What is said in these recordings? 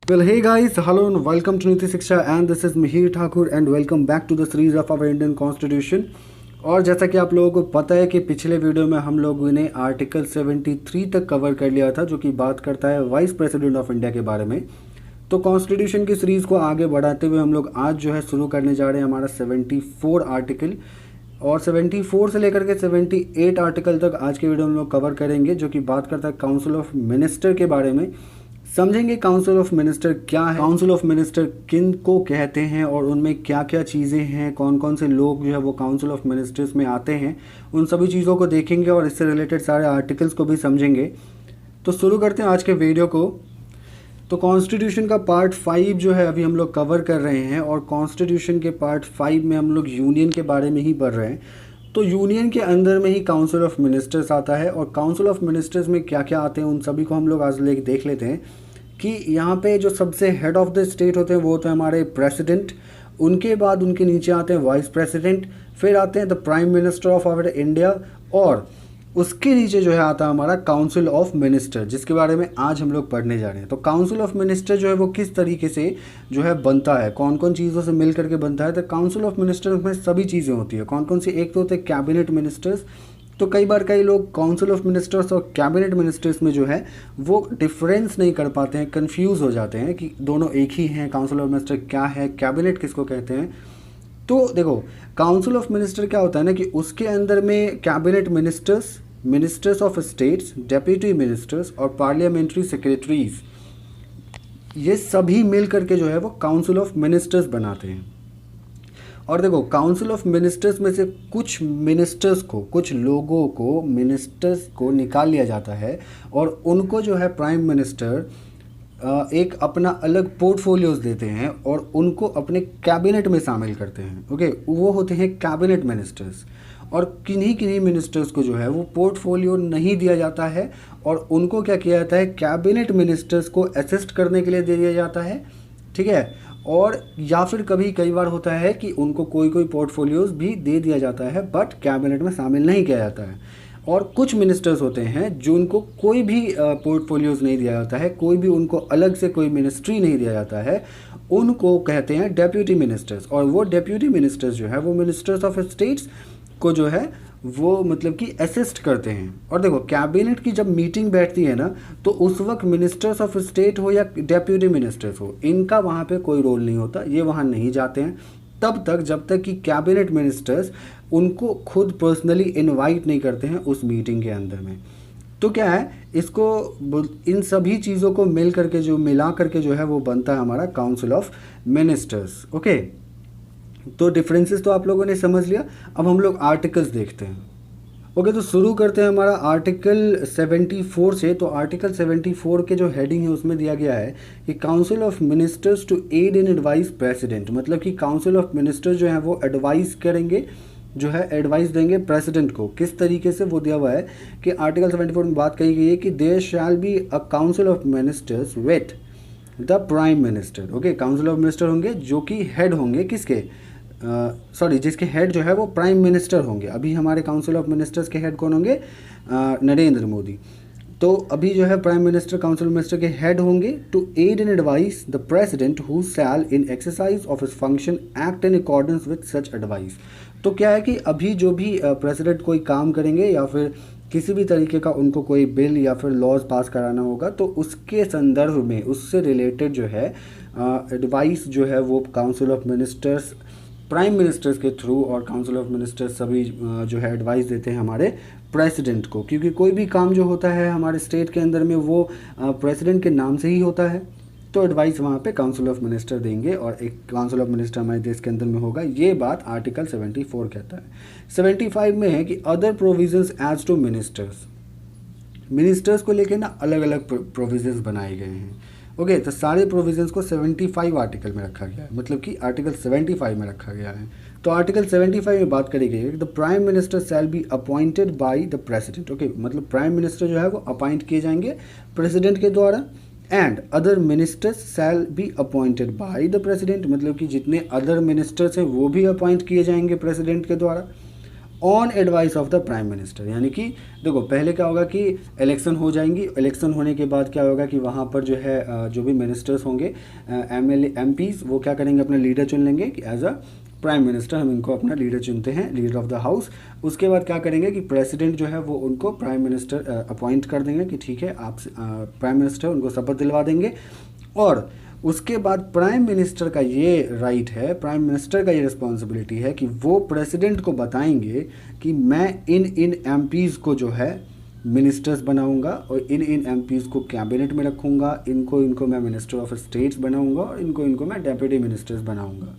Well, hey guys, hello and welcome to Niti Shiksha and this is Mihir Thakur and welcome back to the series of our Indian Constitution। और जैसा कि आप लोगों को पता है कि पिछले वीडियो में हम लोगों ने आर्टिकल 73 तक कवर कर लिया था, जो कि बात करता है वाइस प्रेसिडेंट ऑफ इंडिया के बारे में। तो कॉन्स्टिट्यूशन की सीरीज़ को आगे बढ़ाते हुए हम लोग आज जो है शुरू करने जा रहे हैं हमारा 74 आर्टिकल, और 74 से लेकर के 78 आर्टिकल तक आज के वीडियो में हम लोग कवर करेंगे, जो कि बात करता है काउंसिल ऑफ मिनिस्टर के बारे में। समझेंगे काउंसिल ऑफ मिनिस्टर क्या है, काउंसिल ऑफ मिनिस्टर किन को कहते हैं और उनमें क्या क्या चीज़ें हैं, कौन कौन से लोग जो है वो काउंसिल ऑफ मिनिस्टर्स में आते हैं, उन सभी चीज़ों को देखेंगे और इससे रिलेटेड सारे आर्टिकल्स को भी समझेंगे। तो शुरू करते हैं आज के वीडियो को। तो कॉन्स्टिट्यूशन का पार्ट 5 जो है अभी हम लोग कवर कर रहे हैं, और कॉन्स्टिट्यूशन के पार्ट 5 में हम लोग यूनियन के बारे में ही पढ़ रहे हैं। तो यूनियन के अंदर में ही काउंसिल ऑफ मिनिस्टर्स आता है, और काउंसिल ऑफ मिनिस्टर्स में क्या क्या आते हैं उन सभी को हम लोग आज देख लेते हैं। कि यहाँ पे जो सबसे हेड ऑफ द स्टेट होते हैं वो होते हैं हमारे प्रेसिडेंट, उनके बाद उनके नीचे आते हैं वाइस प्रेसिडेंट, फिर आते हैं the prime minister of our India, और उसके नीचे जो है आता है हमारा काउंसिल ऑफ मिनिस्टर, जिसके बारे में आज हम लोग पढ़ने जा रहे हैं। तो काउंसिल ऑफ मिनिस्टर जो है वो किस तरीके से जो है बनता है, कौन कौन चीज़ों से मिल करके बनता है। तो काउंसिल ऑफ मिनिस्टर्स में सभी चीज़ें होती है। कौन कौन सी? एक तो होते हैं कैबिनेट मिनिस्टर्स। तो कई बार कई लोग काउंसिल ऑफ मिनिस्टर्स और कैबिनेट मिनिस्टर्स में जो है वो डिफरेंस नहीं कर पाते हैं, कंफ्यूज हो जाते हैं कि दोनों एक ही हैं। काउंसिल ऑफ मिनिस्टर क्या है, कैबिनेट किसको कहते हैं। तो देखो, काउंसिल ऑफ मिनिस्टर क्या होता है ना कि उसके अंदर में cabinet ministers, ministers of states, deputy ministers और पार्लियामेंट्री सेक्रेटरीज, ये सभी मिल करके जो है वो काउंसिल ऑफ मिनिस्टर्स बनाते हैं। और देखो, काउंसिल ऑफ मिनिस्टर्स में से कुछ मिनिस्टर्स को, कुछ लोगों को, मिनिस्टर्स को निकाल लिया जाता है, और उनको जो है प्राइम मिनिस्टर एक अपना अलग पोर्टफोलियोज देते हैं और उनको अपने कैबिनेट में शामिल करते हैं। ओके, वो होते हैं कैबिनेट मिनिस्टर्स। और किन्हीं किन्हीं मिनिस्टर्स को जो है वो पोर्टफोलियो नहीं दिया जाता है, और उनको क्या किया जाता है, कैबिनेट मिनिस्टर्स को असिस्ट करने के लिए दे दिया जाता है। ठीक है, और या फिर कभी कई बार होता है कि उनको कोई कोई पोर्टफोलियोज भी दे दिया जाता है, बट कैबिनेट में शामिल नहीं किया जाता है। और कुछ मिनिस्टर्स होते हैं जो उनको कोई भी पोर्टफोलियोज नहीं दिया जाता है, कोई भी उनको अलग से कोई मिनिस्ट्री नहीं दिया जाता है, उनको कहते हैं डेप्यूटी मिनिस्टर्स। और वो डेप्यूटी मिनिस्टर्स जो है वो मिनिस्टर्स ऑफ स्टेट्स को जो है वो मतलब कि असिस्ट करते हैं। और देखो, कैबिनेट की जब मीटिंग बैठती है ना, तो उस वक्त मिनिस्टर्स ऑफ स्टेट हो या डेप्यूटी मिनिस्टर्स हो, इनका वहाँ पे कोई रोल नहीं होता, ये वहाँ नहीं जाते हैं तब तक जब तक कि कैबिनेट मिनिस्टर्स उनको खुद पर्सनली इनवाइट नहीं करते हैं उस मीटिंग के अंदर में। तो क्या है, इसको इन सभी चीज़ों को मिल करके जो मिला करके जो है वो बनता है हमारा काउंसिल ऑफ मिनिस्टर्स। ओके, तो डिफरेंसेस तो आप लोगों ने समझ लिया। अब हम लोग आर्टिकल्स देखते हैं। ओके, तो शुरू करते हैं हमारा आर्टिकल 74 से। तो आर्टिकल 74 के जो हेडिंग है उसमें दिया गया है कि council of ministers to aid and advice president, मतलब कि काउंसिल ऑफ मिनिस्टर्स जो है वो एडवाइस करेंगे, जो है एडवाइस देंगे प्रेसिडेंट को। किस तरीके से वो दिया हुआ है कि आर्टिकल 74 में बात कही गई है कि there shall be a council of ministers with the prime minister. Okay, council of minister होंगे जो कि हेड होंगे किसके, जिसके हेड जो है वो प्राइम मिनिस्टर होंगे। अभी हमारे काउंसिल ऑफ मिनिस्टर्स के हेड कौन होंगे, नरेंद्र मोदी। तो अभी जो है प्राइम मिनिस्टर काउंसिल मिनिस्टर के हेड होंगे। To aid and advice the president who shall in exercise of his function act in accordance with such advice. तो क्या है कि अभी जो भी प्रेसिडेंट कोई काम करेंगे या फिर किसी भी तरीके का उनको कोई बिल या फिर लॉज पास कराना होगा, तो उसके संदर्भ में उससे रिलेटेड जो है एडवाइस जो है वो council of ministers prime ministers के थ्रू, और काउंसिल ऑफ मिनिस्टर्स सभी जो है एडवाइस देते हैं हमारे प्रेसिडेंट को। क्योंकि कोई भी काम जो होता है हमारे स्टेट के अंदर में वो प्रेसिडेंट के नाम से ही होता है, तो एडवाइस वहाँ पे काउंसिल ऑफ मिनिस्टर देंगे, और एक काउंसिल ऑफ मिनिस्टर हमारे देश के अंदर में होगा। ये बात आर्टिकल 74 कहता है। 75 में है कि other provisions as to ministers, ministers को लेकर ना अलग अलग प्रोविजंस बनाए गए हैं। ओके, तो सारे प्रोविजंस को 75 आर्टिकल में रखा गया है, मतलब कि आर्टिकल 75 में रखा गया है। तो आर्टिकल 75 में बात करी गई है कि the prime minister shall be appointed by the president. Okay, मतलब प्राइम मिनिस्टर जो है वो अपॉइंट किए जाएंगे प्रेसिडेंट के द्वारा, and other ministers shall be appointed by the president, मतलब कि जितने अदर मिनिस्टर्स हैं वो भी अपॉइंट किए जाएंगे प्रेसिडेंट के द्वारा। On advice of the prime minister. यानी कि देखो पहले क्या होगा कि इलेक्शन हो जाएंगी, इलेक्शन होने के बाद क्या होगा कि वहाँ पर जो है जो भी मिनिस्टर्स होंगे, MLA MPs, वो क्या करेंगे, अपना लीडर चुन लेंगे कि एज अ प्राइम मिनिस्टर हम इनको अपना लीडर चुनते हैं, लीडर ऑफ द हाउस। उसके बाद क्या करेंगे कि प्रेसिडेंट जो है वो उनको प्राइम मिनिस्टर अपॉइंट कर देंगे कि ठीक है आप प्राइम मिनिस्टर, उनको शपथ दिलवा देंगे। और उसके बाद प्राइम मिनिस्टर का ये राइट है, प्राइम मिनिस्टर का ये रिस्पॉन्सिबिलिटी है कि वो प्रेसिडेंट को बताएंगे कि मैं इन MPs को जो है मिनिस्टर्स बनाऊंगा और इन MPs को कैबिनेट में रखूंगा, इनको मैं मिनिस्टर ऑफ स्टेट्स बनाऊंगा और इनको मैं डेप्यूटी मिनिस्टर्स बनाऊंगा।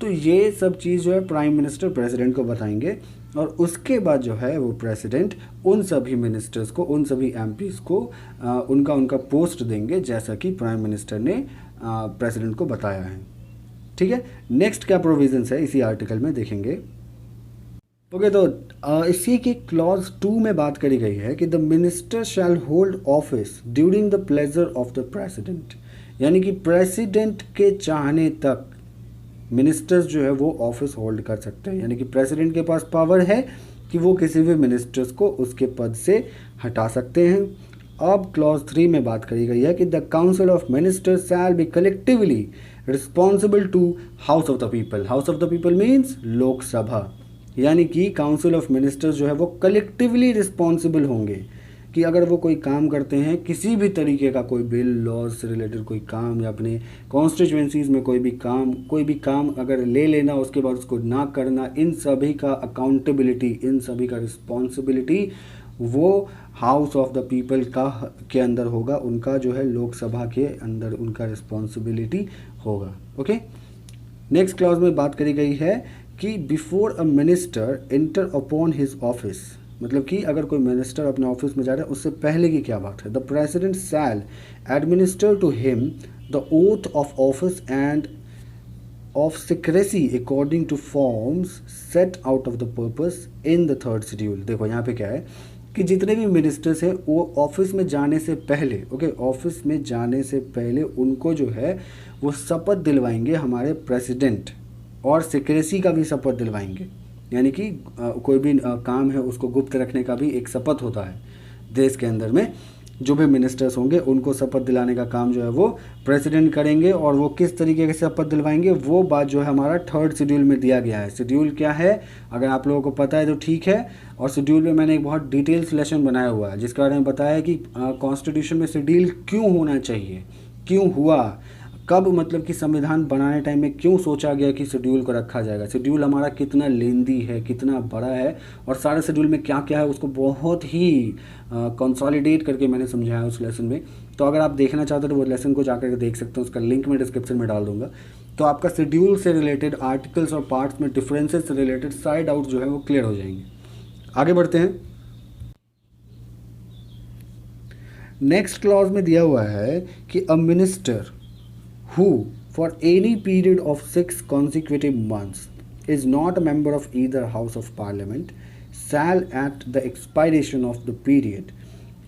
तो ये सब चीज़ जो है प्राइम मिनिस्टर प्रेसिडेंट को बताएंगे और उसके बाद जो है वो प्रेसिडेंट उन सभी मिनिस्टर्स को, उन सभी MPs को उनका पोस्ट देंगे, जैसा कि प्राइम मिनिस्टर ने प्रेसिडेंट को बताया है। ठीक है, नेक्स्ट क्या प्रोविजंस है इसी आर्टिकल में देखेंगे। ओके, तो इसी की क्लॉज 2 में बात करी गई है कि the minister shall hold office during the pleasure of the president. यानी कि प्रेसिडेंट के चाहने तक मिनिस्टर्स जो है वो ऑफिस होल्ड कर सकते हैं। यानी कि प्रेसिडेंट के पास पावर है कि वो किसी भी मिनिस्टर्स को उसके पद से हटा सकते हैं। अब क्लॉज 3 में बात करी गई है कि the council of ministers shall be collectively responsible to house of the people. House of the people means Lok Sabha. यानी कि काउंसिल ऑफ मिनिस्टर्स जो है वो कलेक्टिवली रिस्पॉन्सिबल होंगे कि अगर वो कोई काम करते हैं, किसी भी तरीके का कोई बिल, लॉज से रिलेटेड कोई काम या अपने कॉन्स्टिट्यूएंसीज में कोई भी काम अगर ले लेना, उसके बाद उसको ना करना, इन सभी का अकाउंटेबिलिटी, इन सभी का रिस्पॉन्सिबिलिटी वो हाउस ऑफ द पीपल के अंदर होगा। उनका जो है लोकसभा के अंदर उनका रिस्पॉन्सिबिलिटी होगा। ओके, नेक्स्ट क्लॉज में बात करी गई है कि before a minister enter upon his office, मतलब कि अगर कोई मिनिस्टर अपने ऑफिस में जा रहा है उससे पहले की क्या बात है। The president shall administer to him the oath of office and of secrecy according to forms set out of the purpose in the 3rd schedule. देखो यहाँ पे क्या है कि जितने भी मिनिस्टर्स हैं वो ऑफिस में जाने से पहले, ऑफिस में जाने से पहले उनको जो है वो शपथ दिलवाएंगे हमारे प्रेसिडेंट, और सिक्रेसी का भी शपथ दिलवाएंगे। यानी कि कोई भी काम है उसको गुप्त रखने का भी एक शपथ होता है देश के अंदर में। जो भी मिनिस्टर्स होंगे उनको शपथ दिलाने का काम जो है वो प्रेसिडेंट करेंगे, और वो किस तरीके से शपथ दिलवाएंगे वो बात जो है हमारा 3rd शेड्यूल में दिया गया है। शेड्यूल क्या है अगर आप लोगों को पता है तो ठीक है, और शेड्यूल में मैंने एक बहुत डिटेल्स लेसन बनाया हुआ है जिसके बारे में बताया कि कॉन्स्टिट्यूशन में शेड्यूल क्यों होना चाहिए, क्यों हुआ, कब, मतलब कि संविधान बनाने टाइम में क्यों सोचा गया कि शेड्यूल को रखा जाएगा, शेड्यूल हमारा कितना लेंदी है, कितना बड़ा है, और सारे शेड्यूल में क्या क्या है उसको बहुत ही कंसोलिडेट करके मैंने समझाया उस लेसन में। तो अगर आप देखना चाहते हो तो वो लेसन को जाकर के देख सकते हो, उसका लिंक मैं डिस्क्रिप्शन में डाल दूंगा। तो आपका शेड्यूल से रिलेटेड आर्टिकल्स और पार्ट्स में डिफरेंसेस से रिलेटेड सारे डाउट जो है वो क्लियर हो जाएंगे। आगे बढ़ते हैं। नेक्स्ट क्लॉज में दिया हुआ है कि a minister who for any period of 6 consecutive months is not a member of either house of parliament shall at the expiration of the period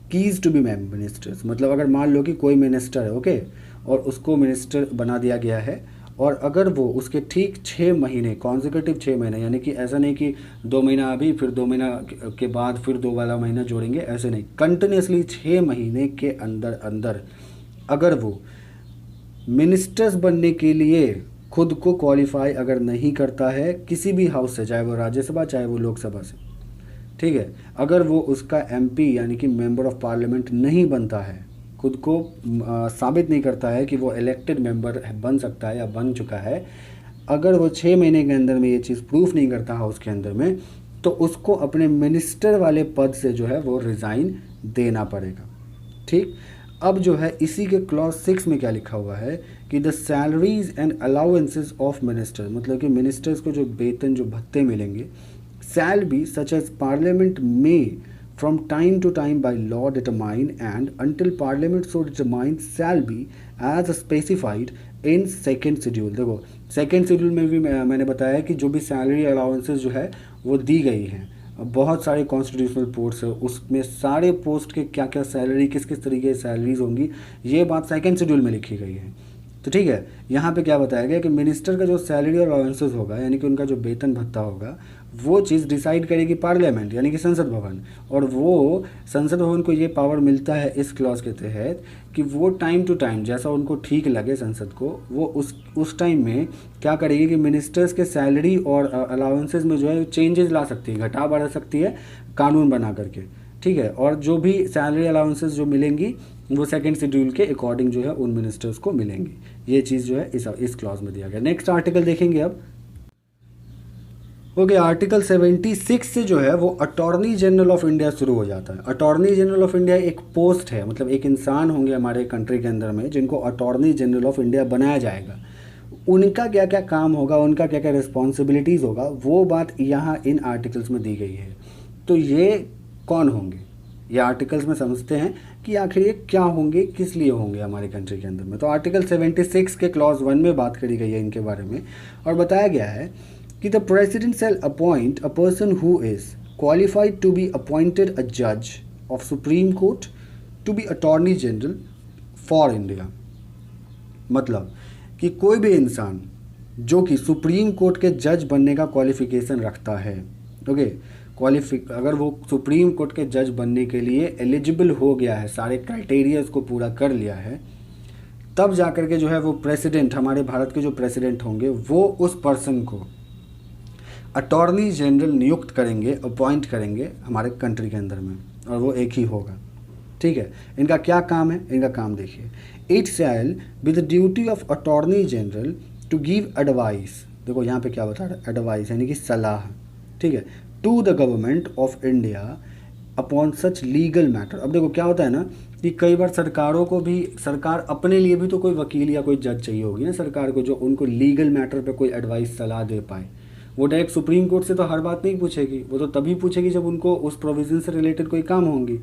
cease to be ministers। मतलब अगर मान लो कि कोई मिनिस्टर है, ओके, और उसको minister बना दिया गया है, और अगर वो उसके ठीक 6 महीने कॉन्जिक्यूटिव 6 महीने, यानी कि ऐसा नहीं कि 2 महीना अभी फिर 2 महीना के बाद फिर 2 वाला महीना जोड़ेंगे, ऐसे नहीं, कंटिन्यूसली 6 महीने के अंदर अंदर अगर वो मिनिस्टर्स बनने के लिए खुद को क्वालिफाई अगर नहीं करता है किसी भी हाउस से, चाहे वो राज्यसभा चाहे वो लोकसभा से, ठीक है, अगर वो उसका MP यानी कि मेंबर ऑफ पार्लियामेंट नहीं बनता है, खुद को साबित नहीं करता है कि वो इलेक्टेड मेंबर बन सकता है या बन चुका है, अगर वो 6 महीने के अंदर में ये चीज़ प्रूफ नहीं करता हाउस के अंदर में, तो उसको अपने मिनिस्टर वाले पद से जो है वो रिज़ाइन देना पड़ेगा। ठीक, अब जो है इसी के क्लॉज 6 में क्या लिखा हुआ है कि the salaries and allowances of minister, मतलब कि मिनिस्टर्स को जो वेतन, जो भत्ते मिलेंगे, shall be such as Parliament में from time to time by law determine and until Parliament so determine shall be as specified in 2nd schedule. देखो 2nd शेड्यूल में भी मैंने बताया कि जो भी सैलरी अलाउंसेस जो है वो दी गई हैं, बहुत सारे कॉन्स्टिट्यूशनल पोस्ट है, उसमें सारे पोस्ट के क्या क्या सैलरी, किस किस तरीके की सैलरीज होंगी, ये बात 2nd शेड्यूल में लिखी गई है। तो ठीक है, यहाँ पे क्या बताया गया कि मिनिस्टर का जो सैलरी और अलाउंसेस होगा, यानी कि उनका जो वेतन भत्ता होगा, वो चीज़ डिसाइड करेगी पार्लियामेंट यानी कि संसद भवन। और वो संसद भवन को ये पावर मिलता है इस क्लॉज के तहत कि वो टाइम टू टाइम जैसा उनको ठीक लगे संसद को, वो उस टाइम में क्या करेगी कि मिनिस्टर्स के सैलरी और अलाउंसेस में जो है चेंजेस ला सकती है, घटा बढ़ा सकती है कानून बना करके, ठीक है। और जो भी सैलरी अलाउंसेस जो मिलेंगी वो सेकंड शेड्यूल के अकॉर्डिंग जो है उन मिनिस्टर्स को मिलेंगी। ये चीज़ जो है इस क्लॉज में दिया गया। नेक्स्ट आर्टिकल देखेंगे अब। ओके, आर्टिकल 76 से जो है वो अटॉर्नी जनरल ऑफ इंडिया शुरू हो जाता है। अटॉर्नी जनरल ऑफ इंडिया एक पोस्ट है, मतलब एक इंसान होंगे हमारे कंट्री के अंदर में जिनको अटॉर्नी जनरल ऑफ इंडिया बनाया जाएगा। उनका क्या क्या काम होगा, उनका क्या क्या रिस्पॉन्सिबिलिटीज़ होगा, वो बात यहाँ इन आर्टिकल्स में दी गई है। तो ये कौन होंगे, ये आर्टिकल्स में समझते हैं कि आखिर ये क्या होंगे, किस लिए होंगे हमारे कंट्री के अंदर में। तो आर्टिकल 76 के क्लॉज 1 में बात करी गई है इनके बारे में, और बताया गया है कि the president shall appoint a person who is qualified to be appointed a जज of Supreme Court to be Attorney General for India. मतलब कि कोई भी इंसान जो कि सुप्रीम कोर्ट के जज बनने का क्वालिफिकेशन रखता है, ओके, अगर वो सुप्रीम कोर्ट के जज बनने के लिए एलिजिबल हो गया है, सारे क्राइटेरियाज को पूरा कर लिया है, तब जाकर के जो है वो प्रेसिडेंट, हमारे भारत के जो प्रेसिडेंट होंगे, वो उस पर्सन को अटॉर्नी जनरल नियुक्त करेंगे, अपॉइंट करेंगे हमारे कंट्री के अंदर में, और वो एक ही होगा, ठीक है। इनका क्या काम है, इनका काम देखिए। It shall be the duty of attorney general to give advice, देखो यहाँ पे क्या बता रहा है, एडवाइस यानी कि सलाह, ठीक है, to the government of India upon such legal matter. अब देखो क्या होता है ना कि कई बार सरकारों को भी, सरकार अपने लिए भी तो कोई वकील या कोई जज चाहिए होगी ना सरकार को, जो उनको लीगल मैटर पे कोई एडवाइस सलाह दे पाए। वो डायरेक्ट सुप्रीम कोर्ट से तो हर बात नहीं पूछेगी, वो तो तभी पूछेगी जब उनको उस प्रोविज़न से रिलेटेड कोई काम होंगी।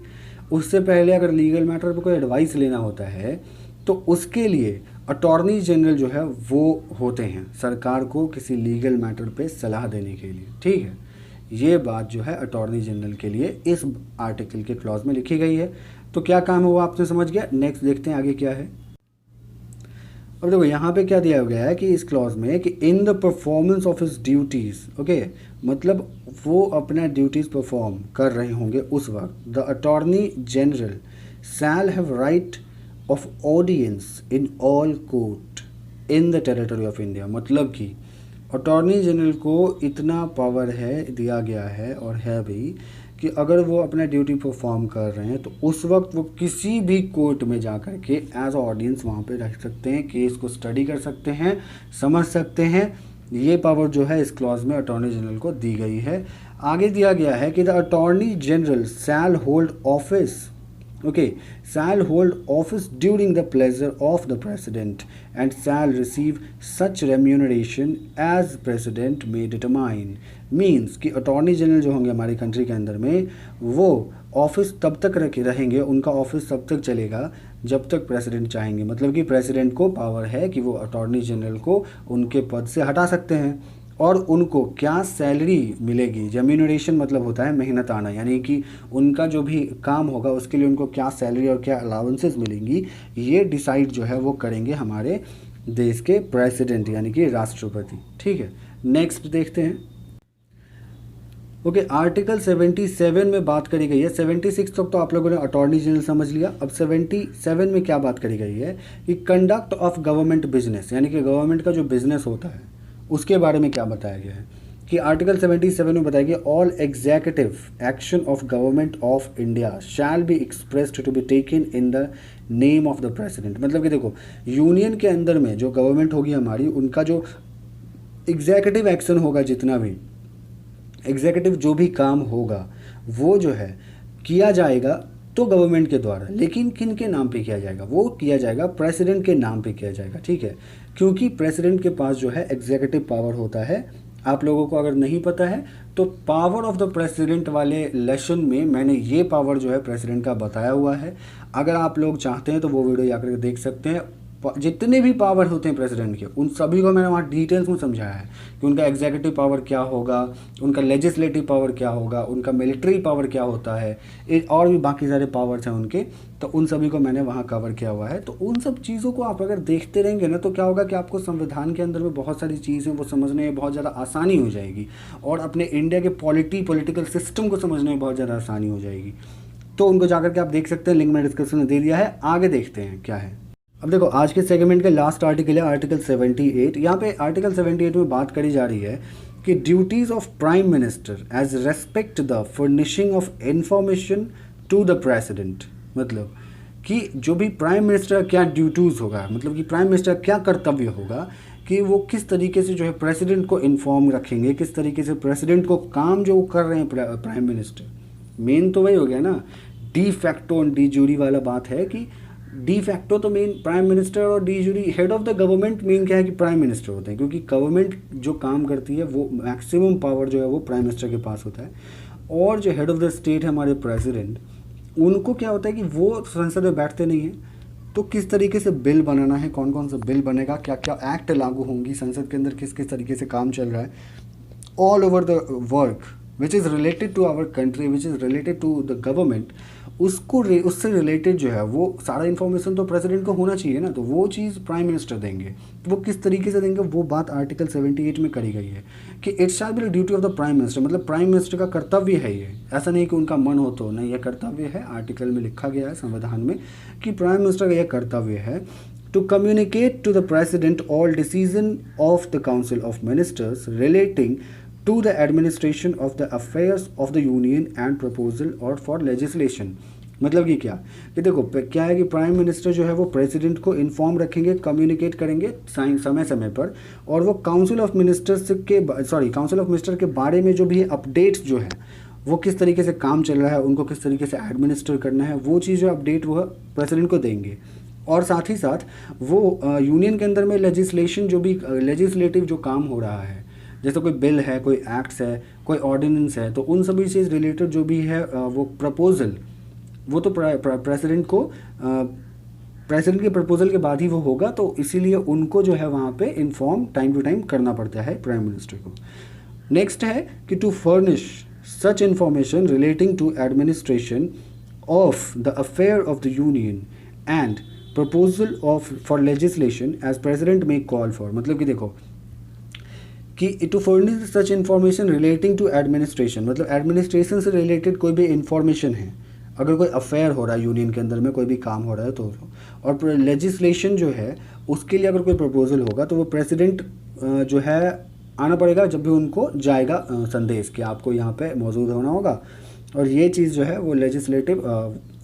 उससे पहले अगर लीगल मैटर पे कोई एडवाइस लेना होता है तो उसके लिए अटॉर्नी जनरल जो है वो होते हैं सरकार को किसी लीगल मैटर पे सलाह देने के लिए, ठीक है। ये बात जो है अटॉर्नी जनरल के लिए इस आर्टिकल के क्लॉज में लिखी गई है। तो क्या काम है वो आपने समझ गया। नेक्स्ट देखते हैं आगे क्या है। अब देखो यहाँ पे क्या दिया गया है कि इस क्लॉज में कि in the performance of his duties, okay, मतलब वो अपना ड्यूटीज़ परफॉर्म कर रहे होंगे उस वक्त, the attorney general shall have right of audience in all court in the territory of India. मतलब कि अटॉर्नी जनरल को इतना पावर है, दिया गया है और है भी, कि अगर वो अपना ड्यूटी परफॉर्म कर रहे हैं तो उस वक्त वो किसी भी कोर्ट में जा कर के एज ऑडियंस वहाँ पे रह सकते हैं, केस को स्टडी कर सकते हैं, समझ सकते हैं। ये पावर जो है इस क्लॉज में अटॉर्नी जनरल को दी गई है। आगे दिया गया है कि the attorney general shall hold office, okay, shall hold office during the pleasure of the president and shall receive such remuneration as president may determine। Means कि अटॉर्नी जनरल जो होंगे हमारी कंट्री के अंदर में, वो ऑफिस तब तक रहेंगे, उनका ऑफिस तब तक चलेगा जब तक प्रेसिडेंट चाहेंगे। मतलब कि प्रेसिडेंट को पावर है कि वो अटॉर्नी जनरल को उनके पद से हटा सकते हैं, और उनको क्या सैलरी मिलेगी, रेम्यूनरेशन मतलब होता है मेहनत आना, यानी कि उनका जो भी काम होगा उसके लिए उनको क्या सैलरी और क्या अलाउंसेस मिलेंगी, ये डिसाइड जो है वो करेंगे हमारे देश के प्रेसिडेंट यानी कि राष्ट्रपति, ठीक है। नेक्स्ट देखते हैं। ओके, आर्टिकल 77 में बात करी गई है। 76 तक तो आप लोगों ने अटॉर्नी जनरल समझ लिया। अब 77 में क्या बात करी गई है कि कंडक्ट ऑफ गवर्नमेंट बिजनेस, यानी कि गवर्नमेंट का जो बिजनेस होता है उसके बारे में क्या बताया गया है कि आर्टिकल 77 में बताया गया all executive action of government of India shall be expressed to be taken in the name of the president. मतलब कि देखो यूनियन के अंदर में जो गवर्नमेंट होगी हमारी, उनका जो एग्जीक्यूटिव एक्शन होगा, जितना भी एग्जीक्यूटिव जो भी काम होगा वो जो है किया जाएगा तो गवर्नमेंट के द्वारा, लेकिन किन के नाम पे किया जाएगा, वो किया जाएगा प्रेसिडेंट के नाम पे किया जाएगा, ठीक है। क्योंकि प्रेसिडेंट के पास जो है एग्जीक्यूटिव पावर होता है। आप लोगों को अगर नहीं पता है तो पावर ऑफ द प्रेसिडेंट वाले लेसन में मैंने ये पावर जो है प्रेसिडेंट का बताया हुआ है। अगर आप लोग चाहते हैं तो वो वीडियो जाकर के देख सकते हैं। जितने भी पावर होते हैं प्रेसिडेंट के, उन सभी को मैंने वहाँ डिटेल्स में समझाया है कि उनका एग्जीक्यूटिव पावर क्या होगा, उनका लेजिस्लेटिव पावर क्या होगा, उनका मिलिट्री पावर क्या होता है, और भी बाकी सारे पावर्स हैं उनके, तो उन सभी को मैंने वहाँ कवर किया हुआ है। तो उन सब चीज़ों को आप अगर देखते रहेंगे ना, तो क्या होगा कि आपको संविधान के अंदर में बहुत सारी चीज़ें वो समझने में बहुत ज़्यादा आसानी हो जाएगी, और अपने इंडिया के पॉलिटिकल सिस्टम को समझने में बहुत ज़्यादा आसानी हो जाएगी। तो उनको जाकर के आप देख सकते हैं, लिंक मैंने डिस्क्रिप्शन में दे दिया है। आगे देखते हैं क्या है। अब देखो, आज के सेगमेंट के लास्ट आर्टिकल है आर्टिकल 78। यहाँ पे आर्टिकल 78 में बात करी जा रही है कि duties of prime minister as respect the furnishing of information to the president. मतलब कि जो भी प्राइम मिनिस्टर क्या ड्यूटीज़ होगा, मतलब कि प्राइम मिनिस्टर क्या कर्तव्य होगा कि वो किस तरीके से जो है प्रेसिडेंट को इन्फॉर्म रखेंगे, किस तरीके से प्रेसिडेंट को काम जो कर रहे हैं प्राइम मिनिस्टर। मेन तो वही हो गया ना, डी फैक्टो और डी जूरी वाला बात है कि डी फैक्टो तो मेन प्राइम मिनिस्टर और de jure head of the government मेन क्या है कि प्राइम मिनिस्टर होते हैं, क्योंकि गवर्नमेंट जो काम करती है वो मैक्सिमम पावर जो है वो प्राइम मिनिस्टर के पास होता है। और जो हेड ऑफ द स्टेट है हमारे प्रेसिडेंट, उनको क्या होता है कि वो संसद में बैठते नहीं हैं, तो किस तरीके से बिल बनाना है, कौन कौन सा बिल बनेगा, क्या क्या एक्ट लागू होंगी संसद के अंदर, किस किस तरीके से काम चल रहा है, all over the work which is related to our country, which is related to the government, उससे रिलेटेड जो है वो सारा इन्फॉर्मेशन तो प्रेसिडेंट को होना चाहिए ना। तो वो चीज़ प्राइम मिनिस्टर देंगे, तो वो किस तरीके से देंगे वो बात आर्टिकल 78 में करी गई है कि it shall be the duty of the prime minister. मतलब प्राइम मिनिस्टर का कर्तव्य है ये, ऐसा नहीं कि उनका मन हो तो नहीं, यह कर्तव्य है। आर्टिकल में लिखा गया है संविधान में कि प्राइम मिनिस्टर का यह कर्तव्य है to communicate to the president all decision of the council of ministers relating to the administration of the affairs of the union and proposal or for legislation। मतलब कि क्या कि देखो क्या है कि प्राइम मिनिस्टर जो है वो प्रेसिडेंट को इन्फॉर्म रखेंगे, कम्युनिकेट करेंगे समय समय पर, और वो काउंसिल ऑफ मिनिस्टर्स के बारे में जो भी अपडेट्स जो है वो किस तरीके से काम चल रहा है, उनको किस तरीके से एडमिनिस्टर करना है, वो चीज़ जो अपडेट वो प्रेसिडेंट को देंगे। और साथ ही साथ वो यूनियन के अंदर में लेजिस्लेशन जो भी लेजिस्लेटिव जो काम हो रहा है, जैसे कोई बिल है, कोई एक्ट्स है, कोई ऑर्डिनेंस है, तो उन सभी से रिलेटेड जो भी है वो प्रपोजल, वो तो प्रेसिडेंट के प्रपोजल के बाद ही वो होगा। तो इसीलिए उनको जो है वहाँ पे इन्फॉर्म टाइम टू टाइम करना पड़ता है प्राइम मिनिस्टर को। नेक्स्ट है कि to furnish such information relating to administration of the affair of the union and proposal for legislation as president may call for. मतलब कि देखो कि to furnish such information relating to administration, मतलब administration से related कोई भी information है, अगर कोई अफेयर हो रहा है यूनियन के अंदर में, कोई भी काम हो रहा है तो, और लेजिस्लेशन जो है उसके लिए अगर कोई प्रपोजल होगा तो वो प्रेसिडेंट जो है आना पड़ेगा जब भी उनको जाएगा संदेश कि आपको यहाँ पे मौजूद होना होगा। और ये चीज़ जो है वो लेजिस्लेटिव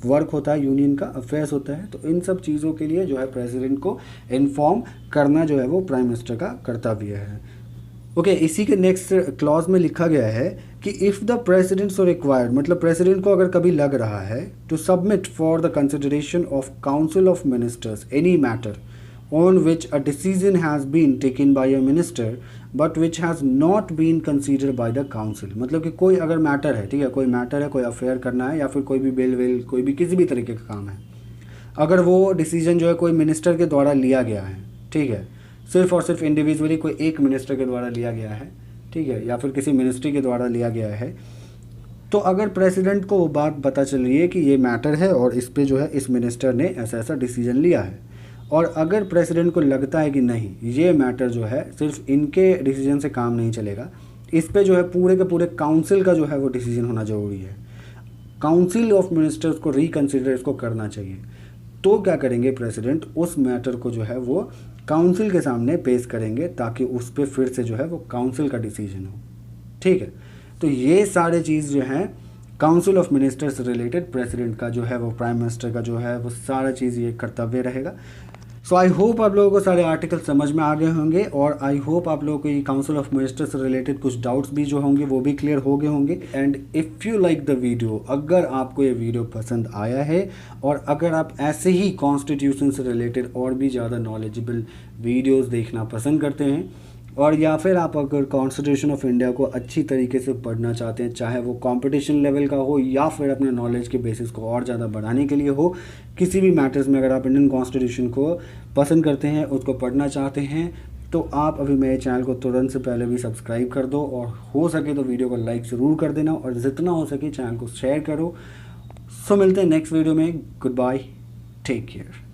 वर्क होता है, यूनियन का अफेयर्स होता है। तो इन सब चीज़ों के लिए जो है प्रेसिडेंट को इन्फॉर्म करना जो है वो प्राइम मिनिस्टर का कर्तव्य है। ओके, इसी के नेक्स्ट क्लॉज में लिखा गया है कि if the president so required, मतलब प्रेसिडेंट को अगर कभी लग रहा है to submit for the consideration of council of ministers any matter on which a decision has been taken by a minister but which has not been considered by the council. मतलब कि कोई अगर मैटर है, ठीक है, कोई matter है, कोई अफेयर करना है, या फिर कोई भी बिल विल, कोई भी किसी भी तरीके का काम है, अगर वो डिसीजन जो है कोई मिनिस्टर के द्वारा लिया गया है, ठीक है, सिर्फ और सिर्फ इंडिविजुअली कोई एक मिनिस्टर के द्वारा लिया गया है, ठीक है, या फिर किसी मिनिस्ट्री के द्वारा लिया गया है, तो अगर प्रेसिडेंट को वो बात पता चल रही है कि ये मैटर है और इस पे जो है इस मिनिस्टर ने ऐसा ऐसा डिसीजन लिया है, और अगर प्रेसिडेंट को लगता है कि नहीं ये मैटर जो है सिर्फ इनके डिसीजन से काम नहीं चलेगा, इस पे जो है पूरे के पूरे काउंसिल का जो है वो डिसीजन होना ज़रूरी है, काउंसिल ऑफ मिनिस्टर्स को रिकन्सिडर इसको करना चाहिए, तो क्या करेंगे प्रेसिडेंट, उस मैटर को जो है वो काउंसिल के सामने पेश करेंगे ताकि उस पर फिर से जो है वो काउंसिल का डिसीजन हो। ठीक है, तो ये सारे चीज़ जो है काउंसिल ऑफ मिनिस्टर्स से रिलेटेड प्रेसिडेंट का जो है वो प्राइम मिनिस्टर का जो है वो सारा चीज़ ये कर्तव्य रहेगा। सो आई होप आप लोगों को सारे आर्टिकल समझ में आ गए होंगे, और आई होप आप लोगों को ये काउंसिल ऑफ मिनिस्टर्स से रिलेटेड कुछ डाउट्स भी जो होंगे वो भी क्लियर हो गए होंगे। And if you like the video, अगर आपको ये वीडियो पसंद आया है और अगर आप ऐसे ही कॉन्स्टिट्यूशन से रिलेटेड और भी ज़्यादा नॉलेजेबल वीडियोज़ देखना पसंद करते हैं और या फिर आप अगर कॉन्स्टिट्यूशन ऑफ इंडिया को अच्छी तरीके से पढ़ना चाहते हैं, चाहे वो कंपटीशन लेवल का हो या फिर अपने नॉलेज के बेसिस को और ज़्यादा बढ़ाने के लिए हो, किसी भी मैटर्स में अगर आप इंडियन कॉन्स्टिट्यूशन को पसंद करते हैं, उसको पढ़ना चाहते हैं, तो आप अभी मेरे चैनल को तुरंत से पहले भी सब्सक्राइब कर दो और हो सके तो वीडियो को लाइक ज़रूर कर देना और जितना हो सके चैनल को शेयर करो। सो मिलते हैं नेक्स्ट वीडियो में। Goodbye, take care.